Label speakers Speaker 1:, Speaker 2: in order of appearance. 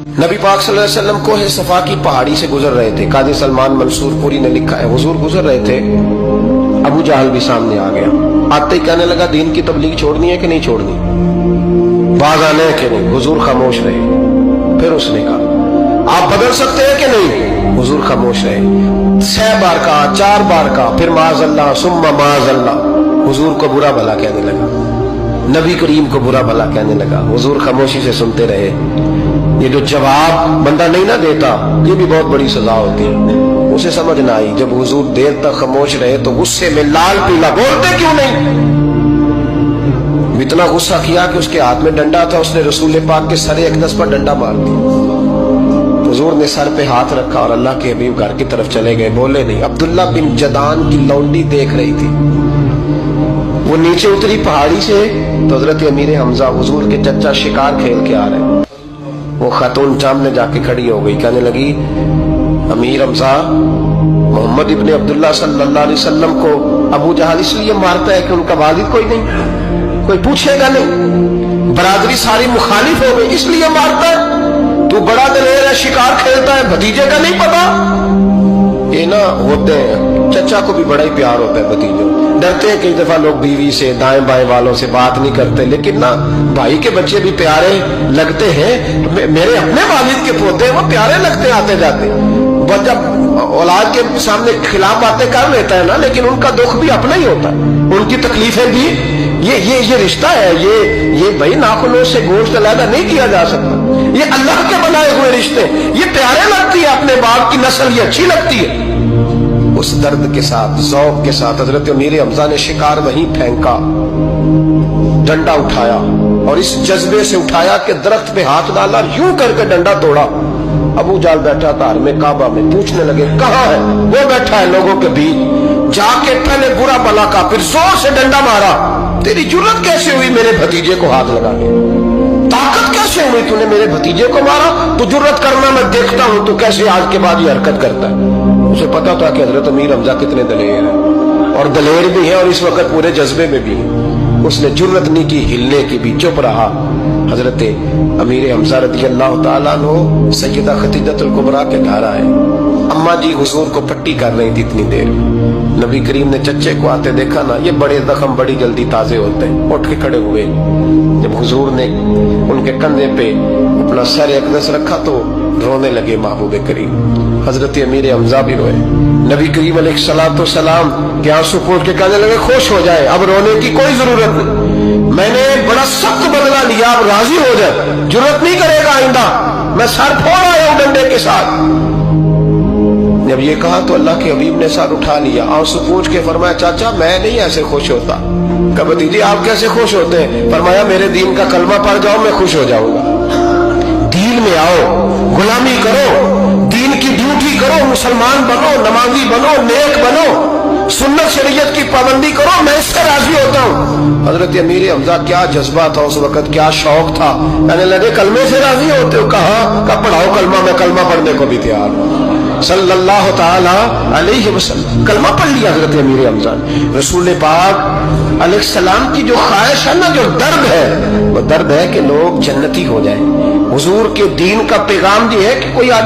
Speaker 1: नबी पाक सल्लल्लाहु अलैहि वसल्लम को सफा की पहाड़ी से गुजर रहे थे। काजी सलमान मंसूर पुरी ने लिखा है, हुजूर गुजर रहे थे, अबू जहल भी सामने आ गया। आते ही कहने लगा, दीन की तबलीग छोड़नी है कि नहीं छोड़नी, बाज आने है कि नहीं। हुजूर खामोश रहे। फिर उसने कहा, आप बदल सकते हैं कि नहीं। हुजूर खामोश रहे। 6 बार कहा, 4 बार कहा, फिर माज़अल्लाह सुम्मा माज़अल्लाह। हुजूर को बुरा भला कहने लगा, नबी करीम को बुरा भला कहने लगा। हुजूर खामोशी से सुनते रहे। ये जो जवाब बंदा नहीं ना देता, ये भी बहुत बड़ी सजा होती है। उसे समझ ना आई, जब हुजूर देर तक खामोश रहे तो गुस्से में लाल पीला, बोलते क्यों नहीं। इतना गुस्सा किया कि उसके हाथ में डंडा था, उसने रसूल पाक के सरे अक़दस पर डंडा मार दिया। हुजूर ने सर पे हाथ रखा और अल्लाह के हबीब घर की तरफ चले गए, बोले नहीं। अब्दुल्ला बिन जदान की लौंडी देख रही थी, वो नीचे उतरी पहाड़ी से तो हजरत अमीर हमजा हुजूर के चचा शिकार खेल के आ रहे। वो खातून सामने जाके खड़ी हो गई, कहने लगी, अमीर हमजा, मोहम्मद इब्ने अब्दुल्ला सल्लल्लाहु अलैहि वसल्लम को अबू जहल इसलिए मारता है कि उनका वालिद कोई नहीं, कोई पूछेगा नहीं, बरादरी सारी मुखालिफ हो गई इसलिए मारता है। तू बड़ा दलेर है, शिकार खेलता है, भतीजे का नहीं पता। ये ना होते हैं, चचा को भी बड़ा ही प्यार होता है भतीजों। डरते हैं कई दफा लोग बीवी से, दाएं बाएं वालों से बात नहीं करते, लेकिन ना भाई के बच्चे भी प्यारे लगते हैं। मेरे अपने वालिद के पोते हैं, वो प्यारे लगते आते जाते। वो जब औलाद के सामने खिलाफ बातें कर लेता है ना, लेकिन उनका दुख भी अपना ही होता है, उनकी तकलीफें भी। ये रिश्ता है, ये भाई नाखूनों से गोश्त अलग नहीं किया जा सकता। ये अल्लाह के बनाए हुए रिश्ते, ये प्यारे लगती है, अपने बाप की नस्ल ये अच्छी लगती है। उस दर्द के साथ, ज़ौक़ के साथ हजरत अमीर हमजा ने शिकार वहीं फेंका, डंडा उठाया और इस जज्बे से उठाया कि दरख्त पे हाथ डाला, यूं करके डंडा तोड़ा। अबू जाल बैठा था हर में काबा में, पूछने लगे कहाँ है। वो बैठा है लोगों के बीच। जाके पहले बुरा भला का, फिर जोर से डंडा मारा। तेरी जुर्रत कैसे हुई मेरे भतीजे को हाथ लगाने, ताकत कैसे हुई तूने मेरे भतीजे को मारा। तू जुर्रत करना मैं देखता हूं, तू कैसे आज के बाद ये हरकत करता है। उसे पता था कि हजरत अमीर हमजा कितने दलेर हैं, और दलेर भी है और इस वक्त पूरे जज्बे में भी है। उसने जुर्रत नहीं की हिलने की भी, चुप रहा। हजरत अमीर हमजा रज़ी अल्लाह तआला अन्हु सैयदा खदीजतुल कुबरा के घर आए। अम्मा जी हुजूर को पट्टी कर रही थी इतनी देर। नबी करीम ने चच्चे को आते देखा ना, ये बड़े जख्म बड़ी जल्दी ताजे होते हैं। उठ के खड़े हुए। जब हुजूर ने उनके कंधे पे अपना सर अक़दस रखा तो रोने लगे महबूब करीम। हजरत अमीर हमजा भी रोए। नबी करीम अलैहिस्सलाम के आंसू पोंछ के कहने लगे, खुश हो जाए, अब रोने की कोई जरूरत नहीं, मैंने बड़ा सख्त बदला लिया, अब राजी हो जाए, जरूरत नहीं करेगा आइंदा, मैं सर फोड़ आया हूं डंडे के साथ। जब ये कहा तो अल्लाह के हबीब ने सर उठा लिया, आंसू पोंछ के फरमाया, चाचा मैं नहीं ऐसे खुश होता। कहा भतीजी आप कैसे खुश होते हैं। फरमाया, मेरे दीन का कलमा पढ़ जाओ, मैं खुश हो जाऊंगा। दीन में आओ, गुलामी करो, दीन की ड्यूटी करो, मुसलमान बनो, नमाजी बनो, नेक बनो, सुन्नत शरीयत की पाबंदी करो, मैं इससे राजी होता हूँ। हजरत अमीर हमजा क्या जज्बा था उस वक्त, क्या शौक था। कहने लगे, कलमे से राजी होते हो। कहा पढ़ाओ कलमा, मैं कलमा पढ़ने को भी तैयार हूँ। सल्लल्लाहु ताला अलैहि वसल्लम कलमा पढ़ लिया हजरत अमीर हमजा ने। रसूल पाक अलैहिस्सलाम की जो ख्वाहिश है ना, जो दर्द है, वो दर्द है कि लोग जन्नती हो जाए। हुजूर के दीन का पैगाम ये है कि कोई आदमी